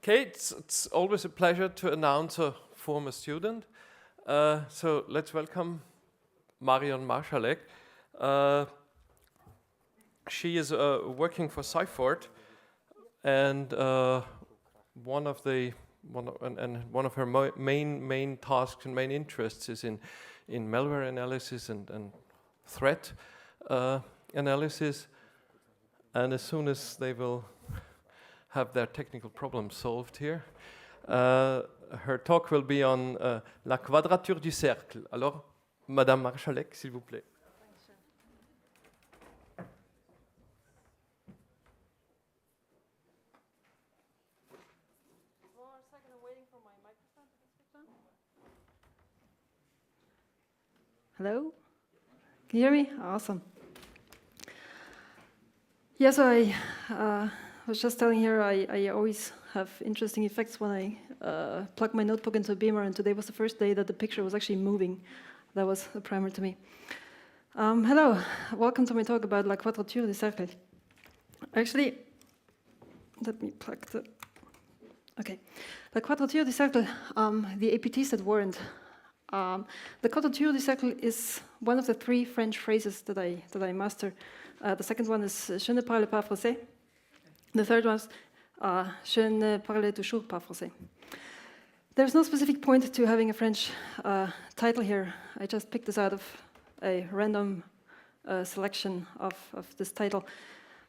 Okay, it's always a pleasure to announce a former student. So let's welcome Marion Marschalek. She is working for Seifert, and one of her main tasks and main interests is in malware analysis and threat analysis. And as soon as they will have their technical problems solved here, her talk will be on la quadrature du cercle. Alors, Madame Marschalek, s'il vous plaît. Hello? Can you hear me? Awesome. Yeah, so I was just telling her I always have interesting effects when I plug my notebook into a beamer, and today was the first day that the picture was actually moving. That was a primer to me. Hello, welcome to my talk about la quadrature du cercle. Actually, let me plug the... Okay. La quadrature du cercle, the APTs that weren't. The quadrature du cercle is one of the 3 French phrases that I master. The second one is je ne parle pas français. The third one is je ne parle toujours pas français. There's no specific point to having a French title here. I just picked this out of a random selection of this title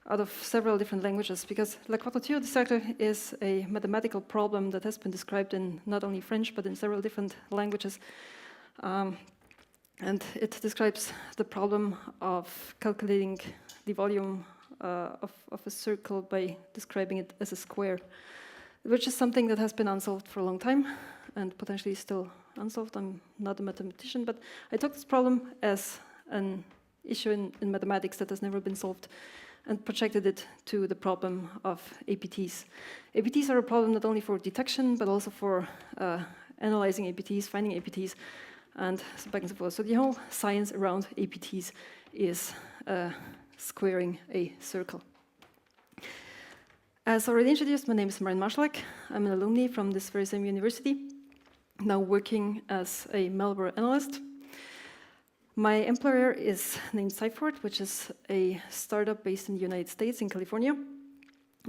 out of several different languages, because la quadrature du cercle is a mathematical problem that has been described in not only French but in several different languages. And it describes the problem of calculating the volume of a circle by describing it as a square, which is something that has been unsolved for a long time and potentially still unsolved. I'm not a mathematician, but I took this problem as an issue in mathematics that has never been solved and projected it to the problem of APTs. APTs are a problem not only for detection, but also for analyzing APTs, finding APTs, and so back and so forth. So the whole science around APTs is squaring a circle. As already introduced, my name is Marion Marschalek. I'm an alumni from this very same university, now working as a malware analyst. My employer is named Seifert, which is a startup based in the United States, in California,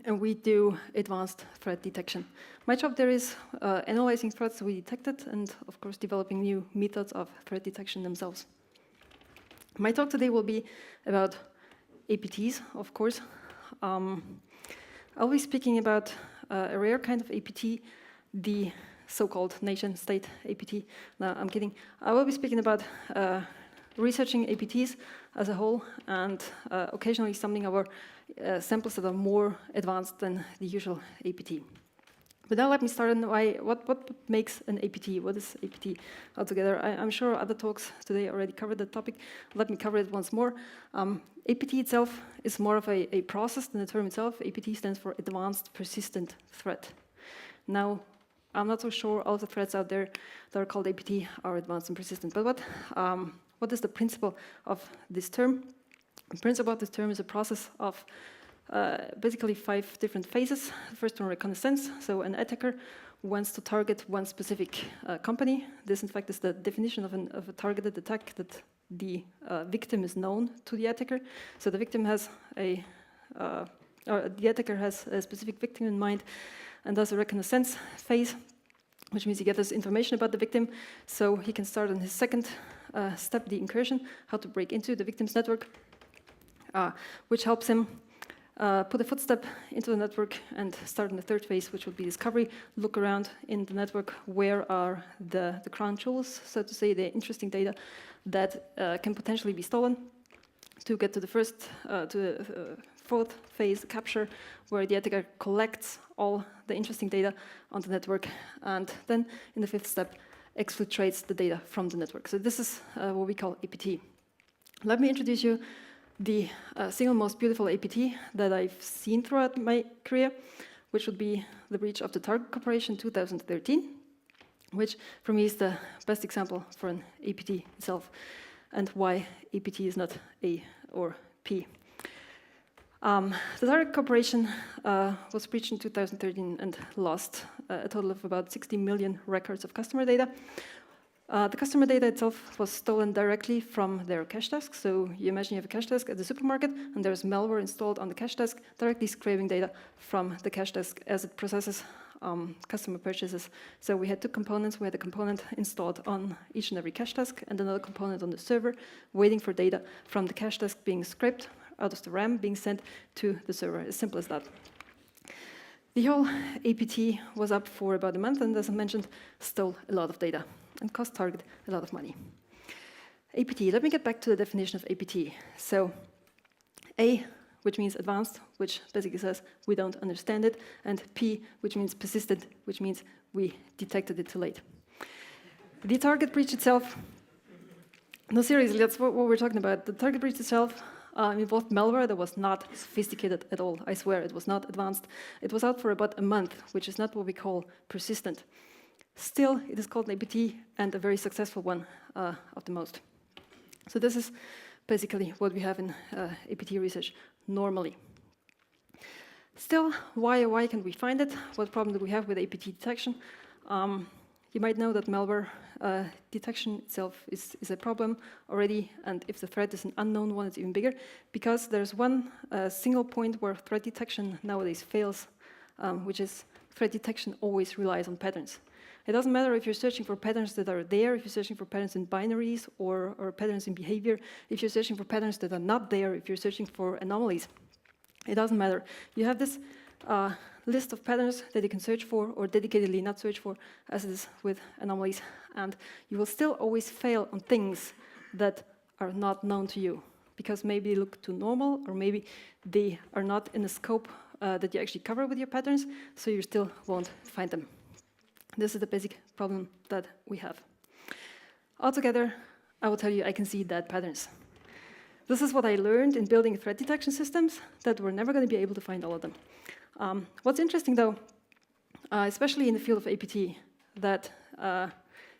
and we do advanced threat detection. My job there is analyzing threats we detected and, of course, developing new methods of threat detection themselves. My talk today will be about APTs, of course. I'll be speaking about a rare kind of APT, the so-called nation-state APT. No, I'm kidding. I will be speaking about researching APTs as a whole, and occasionally something our samples that are more advanced than the usual APT. But now let me start on what makes an APT. What is APT altogether? I'm sure other talks today already covered that topic. Let me cover it once more. APT itself is more of a process than the term itself. APT stands for Advanced Persistent Threat. Now, I'm not so sure all the threats out there that are called APT are advanced and persistent. But what is the principle of this term? The principle of this term is a process of basically 5 different phases. The first one, reconnaissance. So an attacker wants to target one specific company. This, in fact, is the definition of a targeted attack, that the victim is known to the attacker. So the victim has the attacker has a specific victim in mind and does a reconnaissance phase, which means he gathers information about the victim, so he can start on his second step, the incursion, how to break into the victim's network, which helps him put a footstep into the network and start in the third phase, which would be discovery. Look around in the network, where are the crown jewels, so to say, the interesting data that can potentially be stolen, to get to the fourth phase, capture, where the attacker collects all the interesting data on the network, and then in the 5th step, exfiltrates the data from the network. So this is what we call APT. Let me introduce you the single most beautiful APT that I've seen throughout my career, which would be the breach of the Target Corporation 2013, which for me is the best example for an APT itself, and why APT is not A or P. The target corporation was breached in 2013 and lost a total of about 60 million records of customer data. The customer data itself was stolen directly from their cash desk. So you imagine you have a cash desk at the supermarket, and there's malware installed on the cash desk, directly scraping data from the cash desk as it processes customer purchases. So we had two components. We had a component installed on each and every cash desk, and another component on the server, waiting for data from the cash desk being scraped out of the RAM, being sent to the server. As simple as that. The whole APT was up for about a month, and as I mentioned, stole a lot of data and cost Target a lot of money. APT, let me get back to the definition of APT. So A, which means advanced, which basically says we don't understand it, and P, which means persistent, which means we detected it too late. The target breach itself, no, seriously, that's what we're talking about. The target breach itself involved malware that was not sophisticated at all. I swear, it was not advanced. It was out for about a month, which is not what we call persistent. Still, it is called an APT, and a very successful one of the most. So this is basically what we have in APT research normally. Still, why can't we find it? What problem do we have with APT detection? You might know that malware detection itself is a problem already, and if the threat is an unknown one, it's even bigger, because there's one single point where threat detection nowadays fails, which is threat detection always relies on patterns. It doesn't matter if you're searching for patterns that are there, if you're searching for patterns in binaries or patterns in behavior, if you're searching for patterns that are not there, if you're searching for anomalies. It doesn't matter. You have this list of patterns that you can search for or dedicatedly not search for, as it is with anomalies, and you will still always fail on things that are not known to you, because maybe they look too normal, or maybe they are not in the scope that you actually cover with your patterns, so you still won't find them. This is the basic problem that we have. Altogether, I will tell you, I can see dead patterns. This is what I learned in building threat detection systems, that we're never going to be able to find all of them. What's interesting, though, especially in the field of APT, that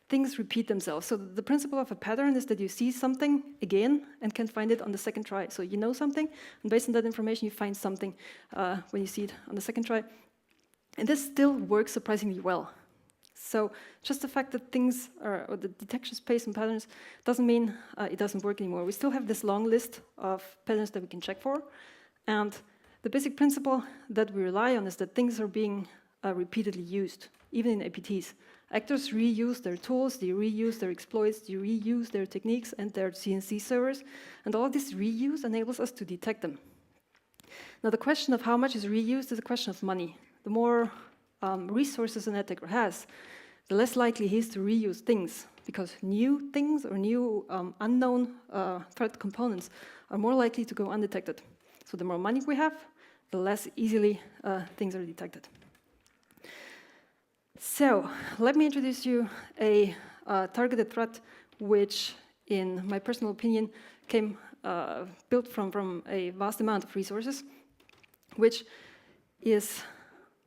things repeat themselves. So the principle of a pattern is that you see something again and can find it on the second try. So you know something, and based on that information, you find something when you see it on the second try. And this still works surprisingly well. So just the fact that things are, or the detection space and patterns doesn't mean it doesn't work anymore. We still have this long list of patterns that we can check for. And the basic principle that we rely on is that things are being repeatedly used, even in APTs. Actors reuse their tools, they reuse their exploits, they reuse their techniques and their CNC servers. And all of this reuse enables us to detect them. Now, the question of how much is reused is a question of money. The more resources an attacker has, the less likely he is to reuse things, because new things or new unknown threat components are more likely to go undetected. So the more money we have, the less easily things are detected. So let me introduce you a targeted threat, which, in my personal opinion, came built from a vast amount of resources, which is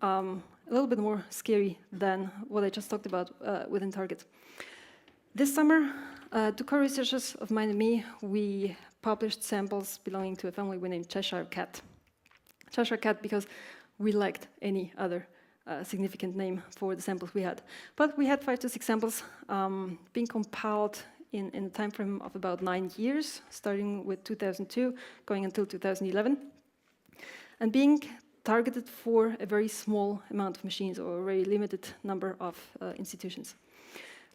a little bit more scary than what I just talked about within Target. This summer, two co-researchers of mine and me, we published samples belonging to a family we named Cheshire Cat. Cheshire Cat because we lacked any other significant name for the samples we had. But we had 5 to 6 samples being compiled in a time frame of about 9 years, starting with 2002, going until 2011, and being targeted for a very small amount of machines or a very limited number of institutions.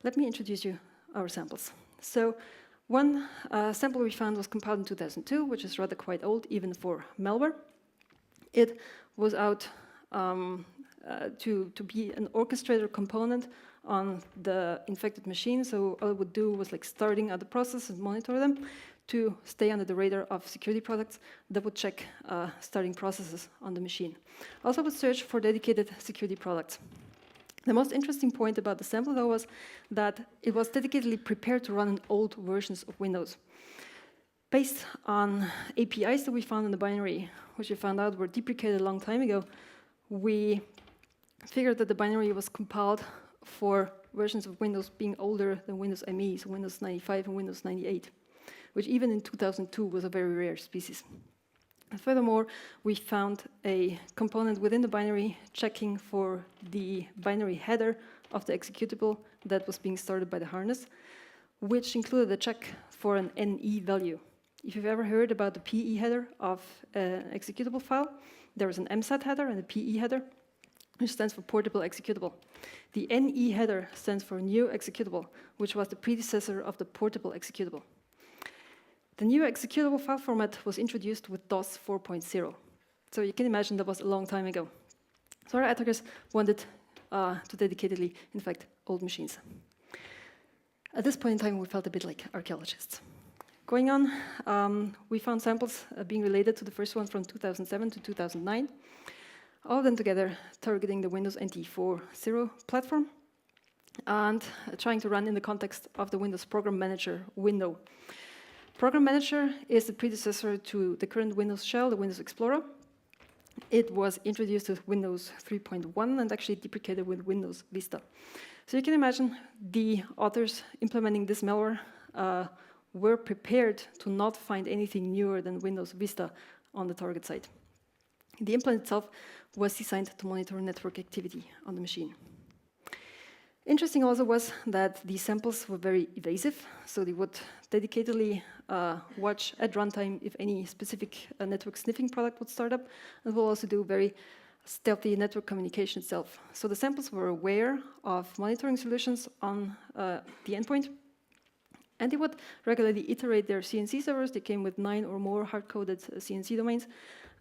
Let me introduce you our samples. So one sample we found was compiled in 2002, which is rather quite old, even for malware. It was out to be an orchestrator component on the infected machine. So all it would do was like starting other processes and monitor them to stay under the radar of security products that would check starting processes on the machine. Also would search for dedicated security products. The most interesting point about the sample, though, was that it was dedicatedly prepared to run in old versions of Windows. Based on APIs that we found in the binary, which we found out were deprecated a long time ago, we figured that the binary was compiled for versions of Windows being older than Windows ME, so Windows 95 and Windows 98, which even in 2002 was a very rare species. And furthermore, we found a component within the binary checking for the binary header of the executable that was being started by the harness, which included a check for an NE value. If you've ever heard about the PE header of an executable file, there is an MSAT header and a PE header, which stands for portable executable. The NE header stands for new executable, which was the predecessor of the portable executable. The new executable file format was introduced with DOS 4.0. So you can imagine that was a long time ago. So our attackers wanted to dedicatedly infect old machines. At this point in time, we felt a bit like archaeologists. Going on, we found samples being related to the first one from 2007 to 2009, all of them together targeting the Windows NT 4.0 platform and trying to run in the context of the Windows Program Manager window. Program Manager is the predecessor to the current Windows shell, the Windows Explorer. It was introduced with Windows 3.1 and actually deprecated with Windows Vista. So you can imagine the authors implementing this malware were prepared to not find anything newer than Windows Vista on the target site. The implant itself was designed to monitor network activity on the machine. Interesting also was that the samples were very evasive, so they would dedicatedly watch at runtime if any specific network sniffing product would start up, and will also do very stealthy network communication itself. So the samples were aware of monitoring solutions on the endpoint, and they would regularly iterate their CNC servers. They came with 9 or more hard-coded CNC domains,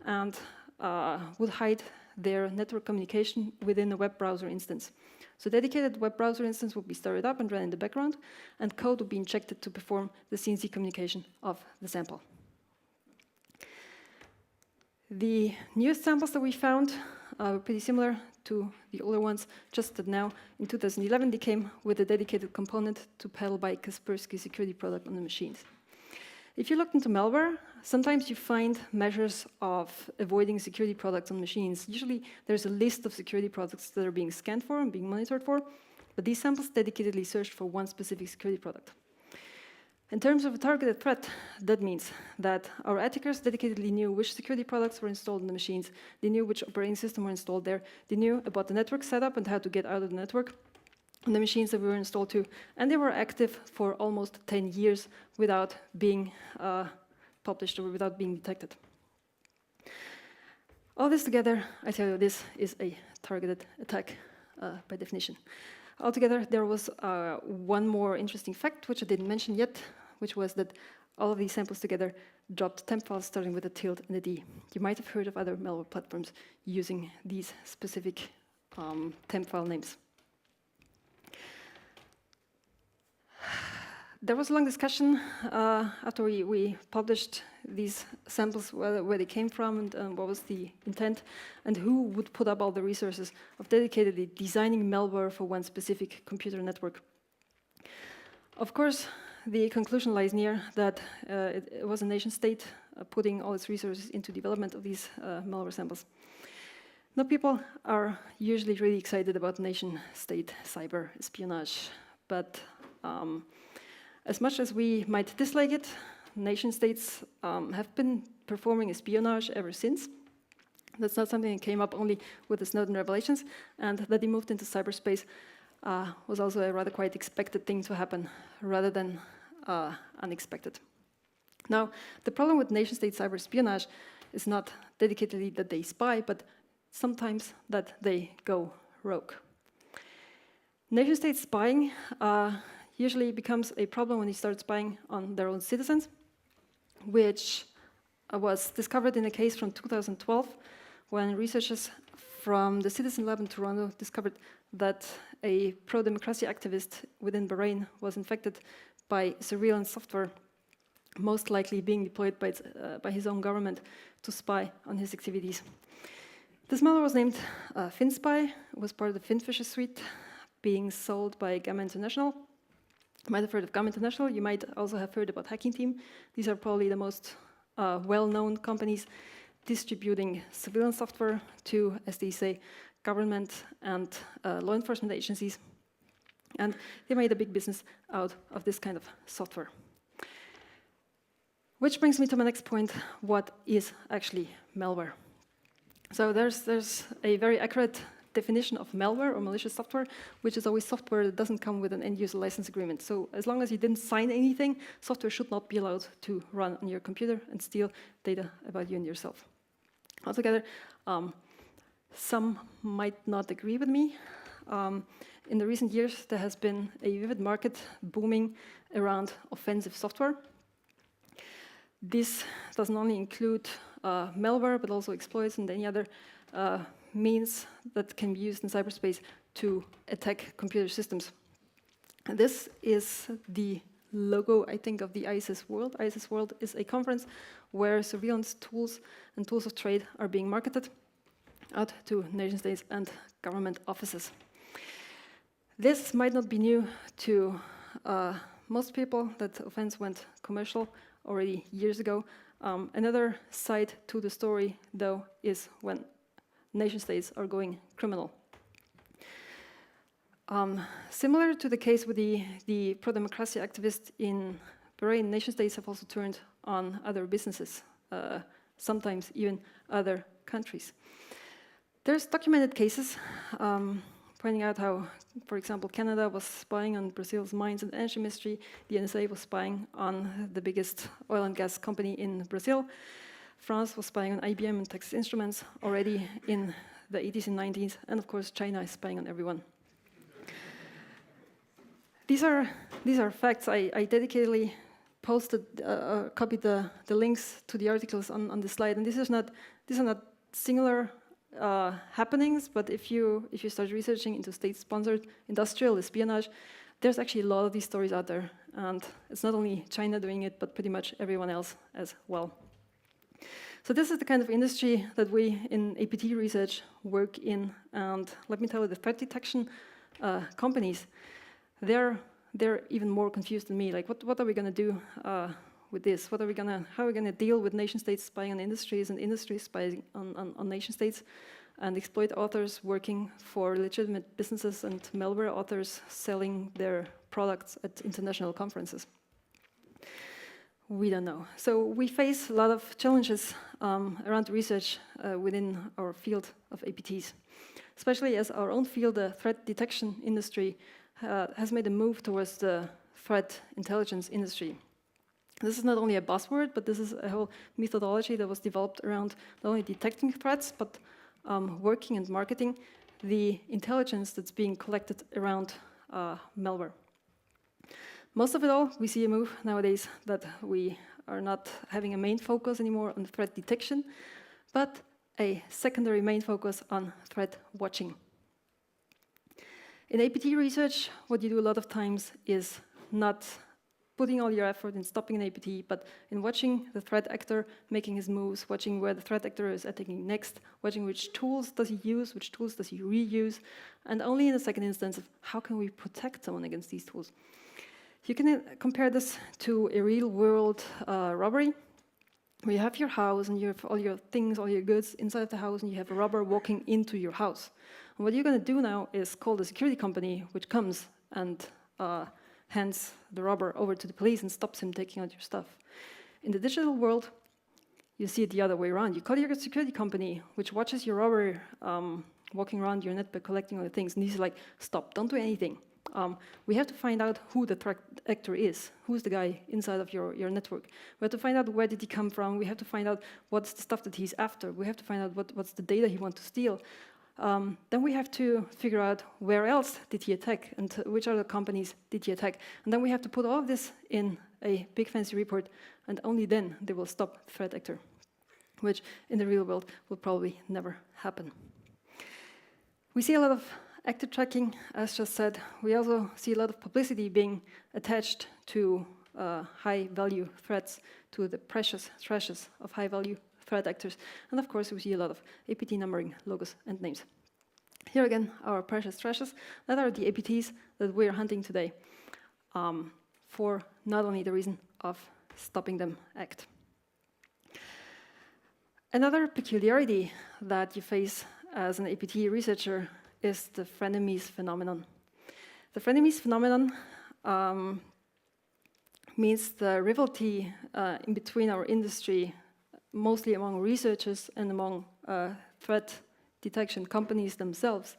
and would hide their network communication within a web browser instance. So dedicated web browser instance would be started up and run in the background, and code would be injected to perform the CNC communication of the sample. The newest samples that we found were pretty similar to the older ones, just that now in 2011 they came with a dedicated component to pedal by Kaspersky security product on the machines. If you look into malware, sometimes you find measures of avoiding security products on machines. Usually there's a list of security products that are being scanned for and being monitored for, but these samples dedicatedly searched for one specific security product. In terms of a targeted threat, that means that our attackers dedicatedly knew which security products were installed on the machines, they knew which operating system were installed there, they knew about the network setup and how to get out of the network, on the machines that we were installed to, and they were active for almost 10 years without being published or without being detected. All this together, I tell you, this is a targeted attack by definition. Altogether, there was one more interesting fact, which I didn't mention yet, which was that all of these samples together dropped temp files starting with a tilde and a D. You might have heard of other malware platforms using these specific temp file names. There was a long discussion after we published these samples, where they came from and what was the intent, and who would put up all the resources of dedicatedly designing malware for one specific computer network. Of course, the conclusion lies near that it was a nation state putting all its resources into development of these malware samples. Now, people are usually really excited about nation state cyber espionage, but as much as we might dislike it, nation states have been performing espionage ever since. That's not something that came up only with the Snowden revelations, and that they moved into cyberspace was also a rather quite expected thing to happen, rather than unexpected. Now, the problem with nation state cyber espionage is not dedicatedly that they spy, but sometimes that they go rogue. Nation state spying usually becomes a problem when they start spying on their own citizens, which was discovered in a case from 2012 when researchers from the Citizen Lab in Toronto discovered that a pro-democracy activist within Bahrain was infected by surveillance software, most likely being deployed by his own government to spy on his activities. This malware was named FinSpy. It was part of the FinFisher suite being sold by Gamma International. You might have heard of Gamma International. You might also have heard about Hacking Team. These are probably the most well-known companies distributing surveillance software to, as they say, government and law enforcement agencies. And they made a big business out of this kind of software. Which brings me to my next point: what is actually malware? So there's a very accurate definition of malware or malicious software, which is always software that doesn't come with an end-user license agreement. So as long as you didn't sign anything, software should not be allowed to run on your computer and steal data about you and yourself. Altogether, some might not agree with me. In the recent years, there has been a vivid market booming around offensive software. This doesn't only include malware, but also exploits and any other means that can be used in cyberspace to attack computer systems. And this is the logo, I think, of the ISS World. ISS World is a conference where surveillance tools and tools of trade are being marketed out to nation states and government offices. This might not be new to most people. That offense went commercial already years ago. Another side to the story, though, is when nation states are going criminal. Similar to the case with the pro-democracy activists in Bahrain, nation states have also turned on other businesses, sometimes even other countries. There's documented cases pointing out how, for example, Canada was spying on Brazil's mines and energy ministry, the NSA was spying on the biggest oil and gas company in Brazil, France was spying on IBM and Texas Instruments already in the 80s and 90s, and of course China is spying on everyone. These are facts. I dedicatedly copied the links to the articles on the slide, and these are not singular happenings, but if you start researching into state-sponsored industrial espionage, there's actually a lot of these stories out there, and it's not only China doing it, but pretty much everyone else as well. So this is the kind of industry that we in APT research work in, and let me tell you, the threat detection companies, they're even more confused than me. Like, what are we going to do with this? How are we going to deal with nation states spying on industries and industries spying on nation states, and exploit authors working for legitimate businesses and malware authors selling their products at international conferences? We don't know. So we face a lot of challenges around research within our field of APTs, especially as our own field, the threat detection industry, has made a move towards the threat intelligence industry. This is not only a buzzword, but this is a whole methodology that was developed around not only detecting threats, but working and marketing the intelligence that's being collected around malware. Most of it all, we see a move nowadays that we are not having a main focus anymore on threat detection, but a secondary main focus on threat watching. In APT research, what you do a lot of times is not putting all your effort in stopping an APT, but in watching the threat actor making his moves, watching where the threat actor is attacking next, watching which tools does he use, which tools does he reuse, and only in the second instance of how can we protect someone against these tools. You can compare this to a real-world robbery, where you have your house and you have all your things, all your goods inside of the house, and you have a robber walking into your house. And what you're going to do now is call the security company, which comes and hands the robber over to the police and stops him taking out your stuff. In the digital world, you see it the other way around. You call your security company, which watches your robber walking around your network collecting all the things, and he's like, stop, don't do anything. We have to find out who the threat actor is, who's the guy inside of your network. We have to find out where did he come from. We have to find out what's the stuff that he's after. We have to find out what's the data he wants to steal. Then we have to figure out where else did he attack and which other companies did he attack. And then we have to put all of this in a big fancy report, and only then they will stop the threat actor, which in the real world will probably never happen. We see a lot of active tracking, as just said. We also see a lot of publicity being attached to high-value threats, to the precious treasures of high-value threat actors. And of course, we see a lot of APT numbering, logos, and names. Here again, our precious treasures. That are the APTs that we're hunting today for not only the reason of stopping them act. Another peculiarity that you face as an APT researcher is the frenemies phenomenon. The frenemies phenomenon means the rivalry in between our industry, mostly among researchers and among threat detection companies themselves,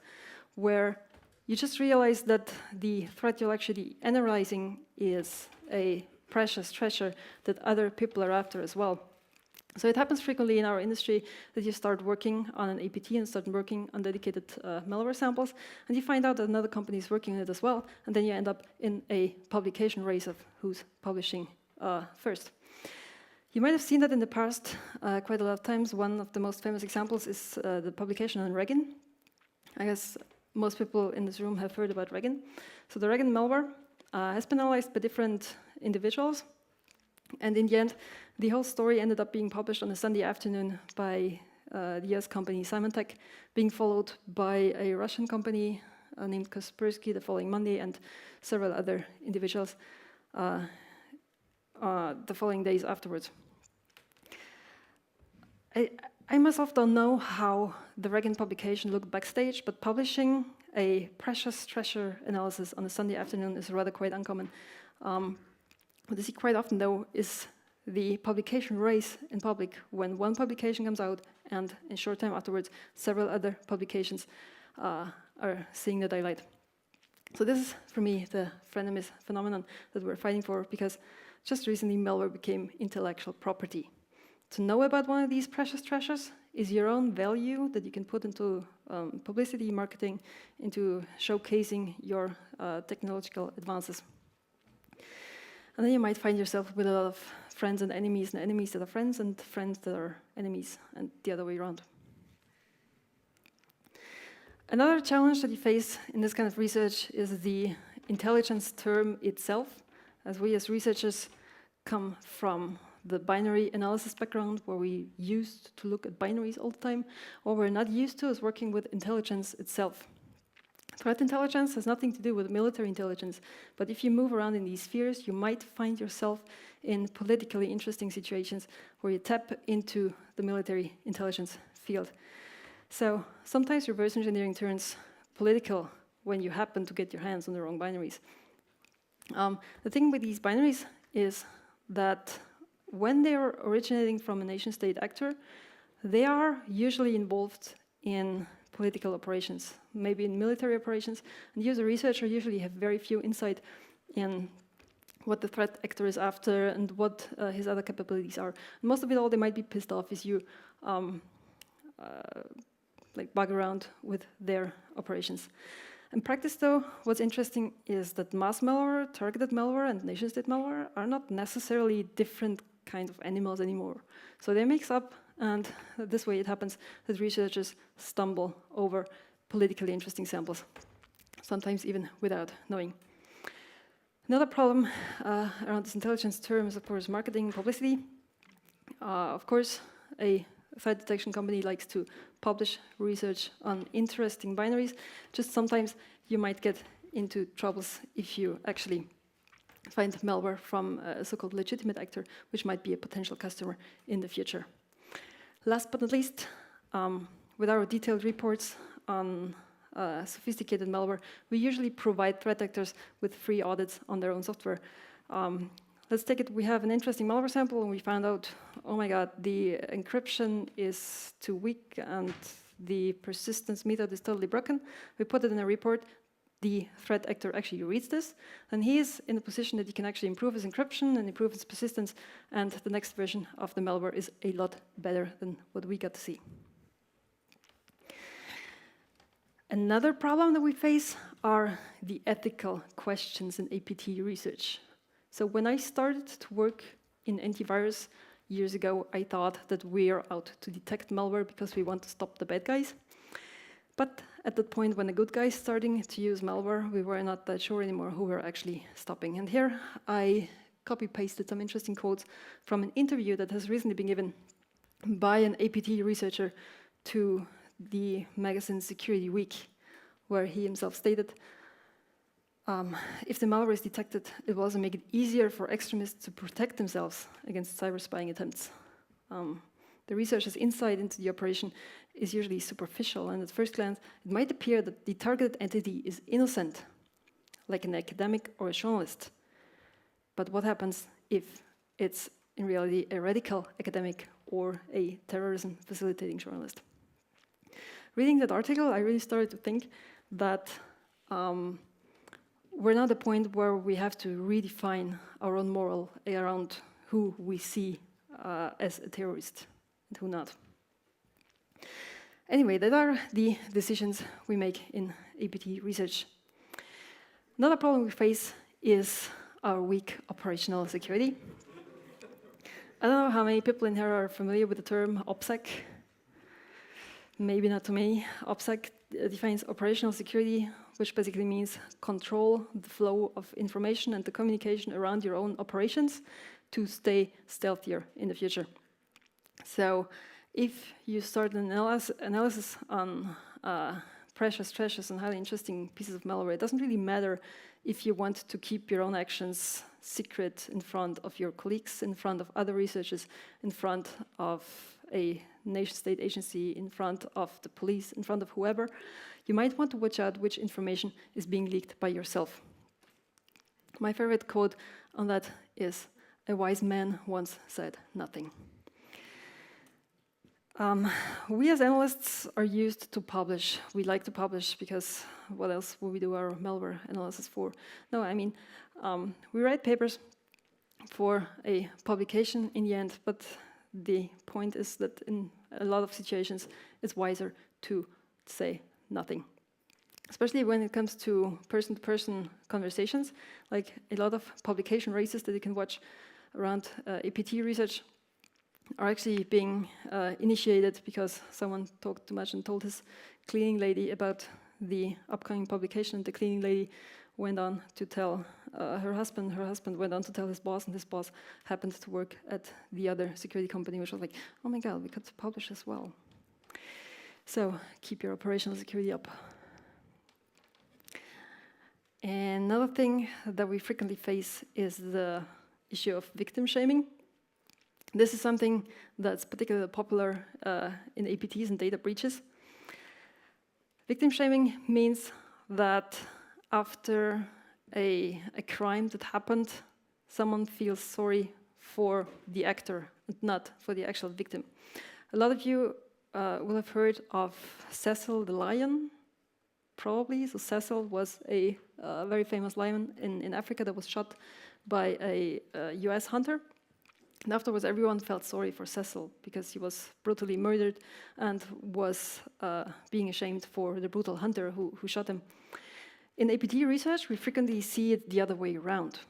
where you just realize that the threat you're actually analyzing is a precious treasure that other people are after as well. So it happens frequently in our industry that you start working on an APT and start working on dedicated malware samples, and you find out that another company is working on it as well, and then you end up in a publication race of who's publishing first. You might have seen that in the past quite a lot of times. One of the most famous examples is the publication on Regin. I guess most people in this room have heard about Regin. So the Regin malware has been analyzed by different individuals, and in the end, the whole story ended up being published on a Sunday afternoon by the US company Symantec, being followed by a Russian company named Kaspersky the following Monday, and several other individuals the following days afterwards. I myself don't know how the Regin publication looked backstage, but publishing a precious treasure analysis on a Sunday afternoon is rather quite uncommon. What I see quite often, though, is the publication race in public when one publication comes out and in short time afterwards, several other publications are seeing the daylight. So this is, for me, the frenemies phenomenon that we're fighting for, because just recently malware became intellectual property. To know about one of these precious treasures is your own value that you can put into publicity, marketing, into showcasing your technological advances. And then you might find yourself with a lot of friends and enemies that are friends and friends that are enemies, and the other way around. Another challenge that you face in this kind of research is the intelligence term itself, as we as researchers come from the binary analysis background, where we used to look at binaries all the time. What we're not used to is working with intelligence itself. Threat intelligence has nothing to do with military intelligence, but if you move around in these spheres, you might find yourself in politically interesting situations where you tap into the military intelligence field. So sometimes reverse engineering turns political when you happen to get your hands on the wrong binaries. The thing with these binaries is that when they are originating from a nation-state actor, they are usually involved in political operations, maybe in military operations, and you as a researcher usually have very few insight in what the threat actor is after and what his other capabilities are. And most of it all they might be pissed off is you like bug around with their operations. In practice though, what's interesting is that mass malware, targeted malware, and nation-state malware are not necessarily different kind of animals anymore. So they mix up, and this way it happens that researchers stumble over politically interesting samples, sometimes even without knowing. Another problem around this intelligence term is, of course, marketing and publicity. Of course, a threat detection company likes to publish research on interesting binaries. Just sometimes you might get into troubles if you actually find malware from a so-called legitimate actor, which might be a potential customer in the future. Last but not least, with our detailed reports on sophisticated malware, we usually provide threat actors with free audits on their own software. Let's take it, we have an interesting malware sample and we found out, oh my God, the encryption is too weak and the persistence method is totally broken. We put it in a report. The threat actor actually reads this, and he is in a position that he can actually improve his encryption and improve its persistence, and the next version of the malware is a lot better than what we got to see. Another problem that we face are the ethical questions in APT research. So when I started to work in antivirus years ago, I thought that we are out to detect malware because we want to stop the bad guys. But at that point, when the good guys starting to use malware, we were not that sure anymore who we're actually stopping. And here I copy-pasted some interesting quotes from an interview that has recently been given by an APT researcher to the magazine Security Week, where he himself stated, if the malware is detected, it will also make it easier for extremists to protect themselves against cyber spying attempts. The researcher's insight into the operation is usually superficial, and at first glance, it might appear that the targeted entity is innocent, like an academic or a journalist. But what happens if it's in reality a radical academic or a terrorism facilitating journalist? Reading that article, I really started to think that we're now at the point where we have to redefine our own moral around who we see as a terrorist and who not. Anyway, that are the decisions we make in APT research. Another problem we face is our weak operational security. I don't know how many people in here are familiar with the term OPSEC. Maybe not too many. OPSEC defines operational security, which basically means control the flow of information and the communication around your own operations to stay stealthier in the future. So if you start an analysis on precious and highly interesting pieces of malware, it doesn't really matter if you want to keep your own actions secret in front of your colleagues, in front of other researchers, in front of a nation-state agency, in front of the police, in front of whoever. You might want to watch out which information is being leaked by yourself. My favorite quote on that is, "A wise man once said nothing." We as analysts are used to publish. We like to publish because what else would we do our malware analysis for? No, I mean, we write papers for a publication in the end, but the point is that in a lot of situations, it's wiser to say nothing. Especially when it comes to person-to-person conversations, like a lot of publication races that you can watch around APT research are actually being initiated because someone talked too much and told his cleaning lady about the upcoming publication. The cleaning lady went on to tell her husband went on to tell his boss, and his boss happened to work at the other security company, which was like, oh my god, we could publish as well. So keep your operational security up. And another thing that we frequently face is the issue of victim shaming. This is something that's particularly popular in APTs and data breaches. Victim shaming means that after a crime that happened, someone feels sorry for the actor and not for the actual victim. A lot of you will have heard of Cercle the lion, probably. So Cercle was a very famous lion in Africa that was shot by a US hunter. And afterwards, everyone felt sorry for Cercle because he was brutally murdered and was being ashamed for the brutal hunter who shot him. In APT research, we frequently see it the other way around.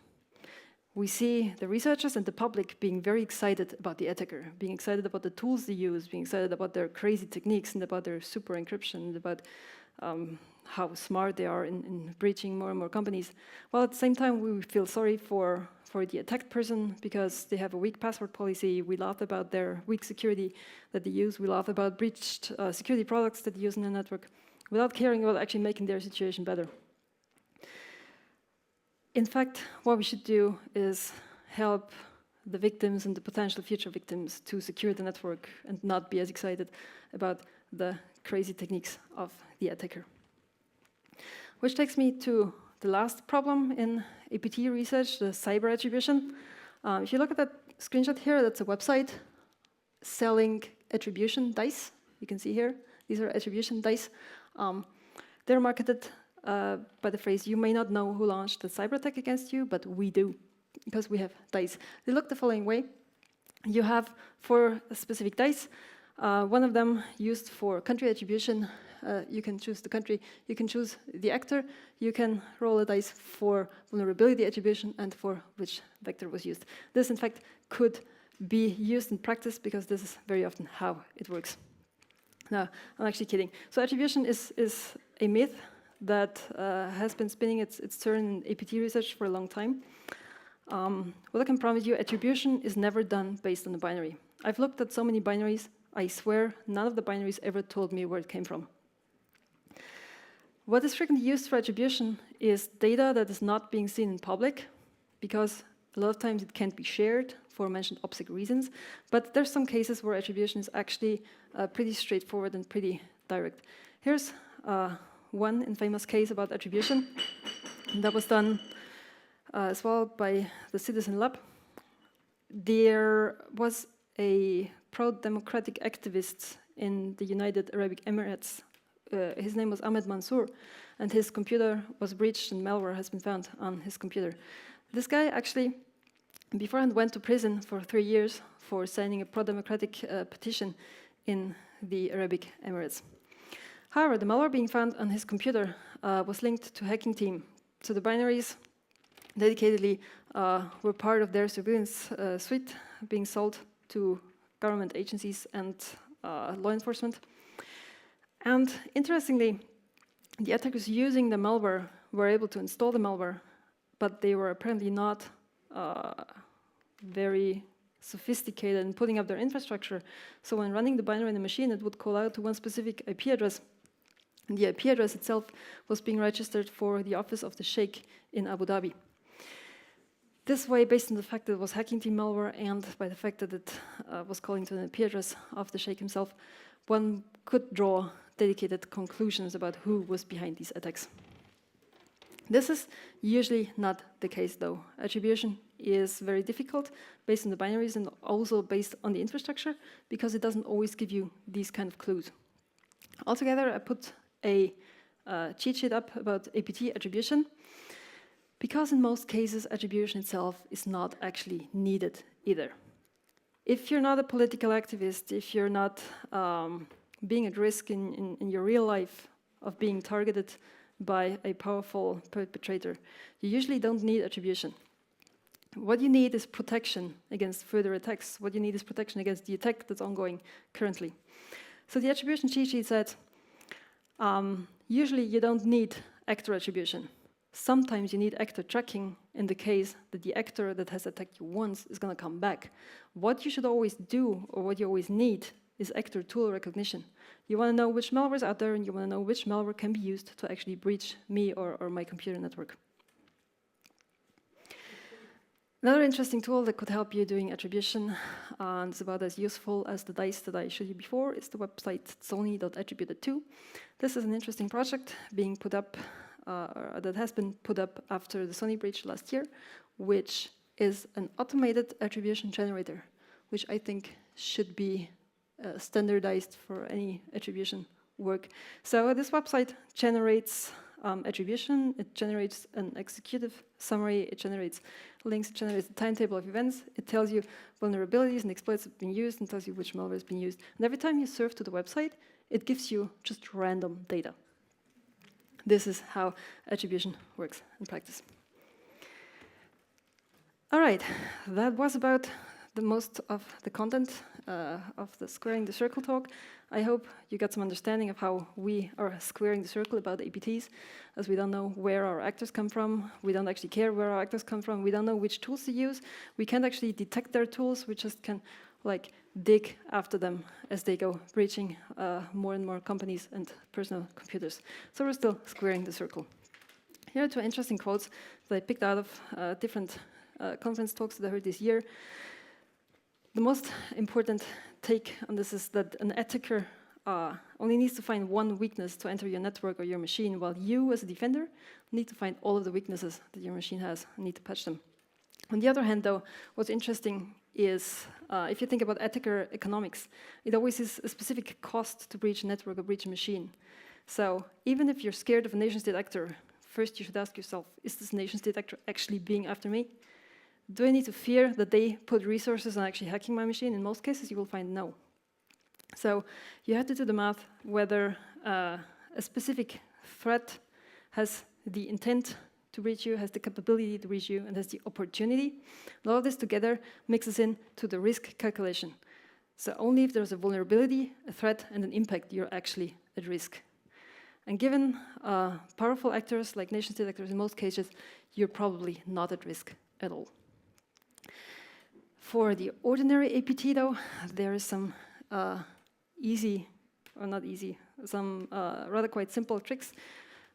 We see the researchers and the public being very excited about the attacker, being excited about the tools they use, being excited about their crazy techniques and about their super encryption, and about how smart they are in breaching more and more companies. While at the same time, we feel sorry for the attacked person because they have a weak password policy. We laugh about their weak security that they use. We laugh about breached security products that they use in the network without caring about actually making their situation better. In fact, what we should do is help the victims and the potential future victims to secure the network and not be as excited about the crazy techniques of the attacker. Which takes me to the last problem in APT research, the cyber attribution. If you look at that screenshot here, that's a website selling attribution dice. You can see here, these are attribution dice. They're marketed by the phrase, you may not know who launched the cyber attack against you, but we do, because we have dice. They look the following way. You have 4 specific dice. One of them used for country attribution. You can choose the country, you can choose the actor, you can roll a dice for vulnerability attribution and for which vector was used. This, in fact, could be used in practice because this is very often how it works. No, I'm actually kidding. So attribution is a myth that has been spinning its turn in APT research for a long time. What I can promise you, attribution is never done based on a binary. I've looked at so many binaries, I swear none of the binaries ever told me where it came from. What is frequently used for attribution is data that is not being seen in public, because a lot of times it can't be shared for mentioned OPSEC reasons, but there's some cases where attribution is actually pretty straightforward and pretty direct. Here's one infamous case about attribution that was done as well by the Citizen Lab. There was a pro-democratic activist in the United Arab Emirates. His name was Ahmed Mansour, and his computer was breached and malware has been found on his computer. This guy actually, beforehand, went to prison for 3 years for signing a pro-democratic petition in the Arabic Emirates. However, the malware being found on his computer was linked to hacking team. So the binaries dedicatedly were part of their surveillance suite being sold to government agencies and law enforcement. And interestingly, the attackers using the malware were able to install the malware, but they were apparently not very sophisticated in putting up their infrastructure. So when running the binary in the machine, it would call out to one specific IP address. And the IP address itself was being registered for the office of the Sheikh in Abu Dhabi. This way, based on the fact that it was hacking team malware and by the fact that it was calling to an IP address of the Sheikh himself, one could draw dedicated conclusions about who was behind these attacks. This is usually not the case, though. Attribution is very difficult based on the binaries and also based on the infrastructure because it doesn't always give you these kind of clues. Altogether, I put a cheat sheet up about APT attribution because in most cases, attribution itself is not actually needed either. If you're not a political activist, if you're not being at risk in your real life of being targeted by a powerful perpetrator, you usually don't need attribution. What you need is protection against further attacks. What you need is protection against the attack that's ongoing currently. So the attribution cheat sheet said, usually you don't need actor attribution. Sometimes you need actor tracking in the case that the actor that has attacked you once is going to come back. What you should always do, or what you always need, is actor tool recognition. You want to know which malware is out there, and you want to know which malware can be used to actually breach me or my computer network. Another interesting tool that could help you doing attribution, and is about as useful as the dice that I showed you before, is the website sony.attributed2. This is an interesting project being put up, that has been put up after the Sony breach last year, which is an automated attribution generator, which I think should be standardized for any attribution work. So this website generates attribution, it generates an executive summary, it generates links, it generates a timetable of events, it tells you vulnerabilities and exploits have been used, and tells you which malware has been used. And every time you surf to the website, it gives you just random data. This is how attribution works in practice. All right, that was about the most of the content of the Squaring the Circle talk. I hope you got some understanding of how we are squaring the circle about APTs, as we don't know where our actors come from. We don't actually care where our actors come from. We don't know which tools to use. We can't actually detect their tools. We just can dig after them as they go breaching more and more companies and personal computers. So we're still squaring the circle. Here are two interesting quotes that I picked out of different conference talks that I heard this year. The most important take on this is that an attacker only needs to find one weakness to enter your network or your machine, while you, as a defender, need to find all of the weaknesses that your machine has and need to patch them. On the other hand, though, what's interesting is if you think about attacker economics, it always is a specific cost to breach a network or breach a machine. So even if you're scared of a nation-state actor, first you should ask yourself, is this nation-state actor actually being after me? Do I need to fear that they put resources on actually hacking my machine? In most cases, you will find no. So you have to do the math whether a specific threat has the intent to breach you, has the capability to breach you, and has the opportunity. And all of this together mixes into the risk calculation. So only if there's a vulnerability, a threat, and an impact, you're actually at risk. And given powerful actors like nation-state actors, in most cases, you're probably not at risk at all. For the ordinary APT, though, there is some easy, or not easy, some rather quite simple tricks,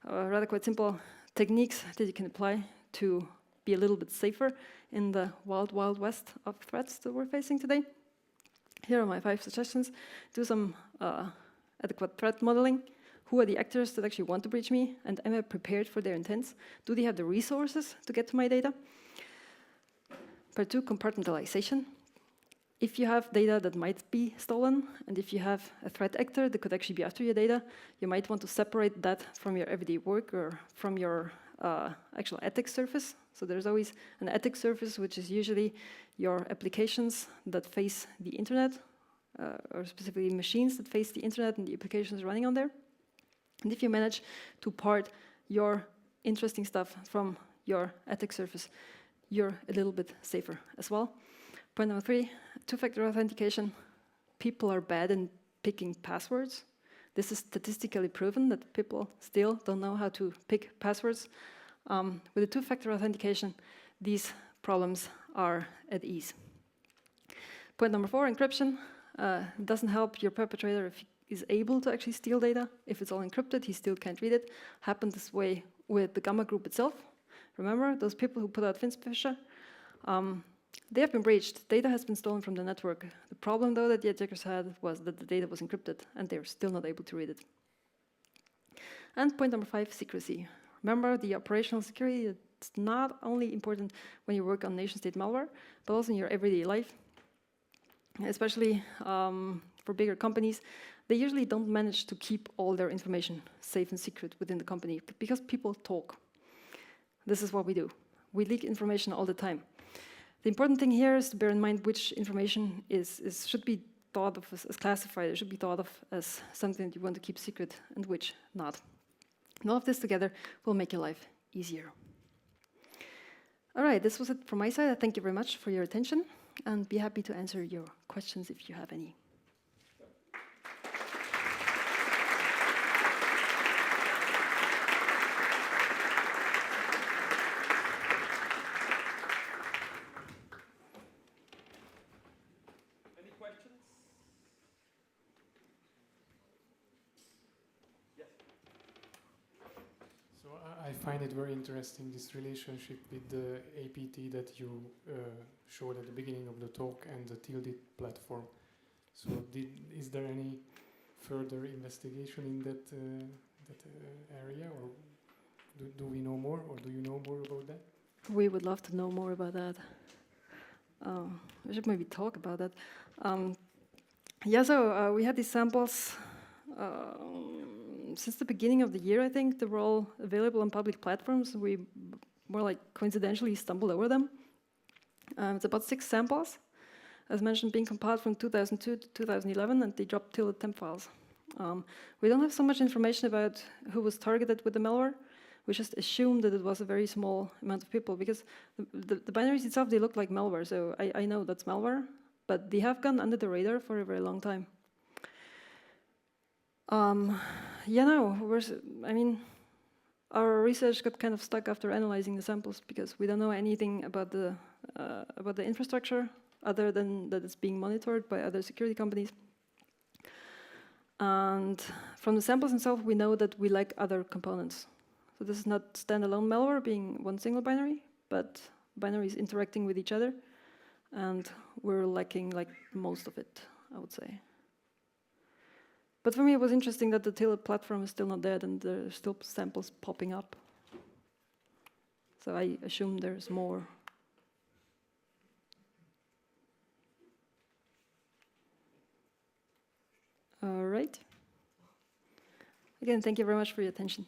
rather quite simple techniques that you can apply to be a little bit safer in the wild, wild west of threats that we're facing today. Here are my 5 suggestions. Do some adequate threat modeling. Who are the actors that actually want to breach me? And am I prepared for their intents? Do they have the resources to get to my data? Part 2, compartmentalization. If you have data that might be stolen, and if you have a threat actor that could actually be after your data, you might want to separate that from your everyday work or from your actual ethics surface. So there's always an ethics surface, which is usually your applications that face the internet, or specifically machines that face the internet and the applications running on there. And if you manage to part your interesting stuff from your ethics surface, you're a little bit safer as well. Point number 3, two-factor authentication. People are bad in picking passwords. This is statistically proven that people still don't know how to pick passwords. With the two-factor authentication, these problems are at ease. Point number 4, encryption. Doesn't help your perpetrator if he is able to actually steal data. If it's all encrypted, he still can't read it. Happened this way with the Gamma group itself. Remember those people who put out Finspfischer? They have been breached. Data has been stolen from the network. The problem, though, that the attackers had was that the data was encrypted, and they were still not able to read it. And point number 5, secrecy. Remember, the operational security, it's not only important when you work on nation-state malware, but also in your everyday life. Especially for bigger companies, they usually don't manage to keep all their information safe and secret within the company because people talk. This is what we do. We leak information all the time. The important thing here is to bear in mind which information should be thought of as classified, it should be thought of as something that you want to keep secret and which not. And all of this together will make your life easier. All right, this was it from my side. I thank you very much for your attention and be happy to answer your questions if you have any. I find it very interesting, this relationship with the APT that you showed at the beginning of the talk and the tilde platform. So is there any further investigation in that area, or do we know more, or do you know more about that? We would love to know more about that. We should maybe talk about that. So we had these samples since the beginning of the year, I think. They were all available on public platforms. We more like coincidentally stumbled over them. It's about 6 samples, as mentioned, being compiled from 2002 to 2011, and they dropped tilde temp files. We don't have so much information about who was targeted with the malware. We just assumed that it was a very small amount of people, because the binaries itself, they look like malware, so I know that's malware, but they have gone under the radar for a very long time. Our research got kind of stuck after analyzing the samples because we don't know anything about the infrastructure other than that it's being monitored by other security companies. And from the samples themselves, we know that we lack other components. So this is not standalone malware being one single binary, but binaries interacting with each other, and we're lacking like most of it, I would say. But for me, it was interesting that the tilde platform is still not dead and there are still samples popping up. So I assume there's more. All right. Again, thank you very much for your attention.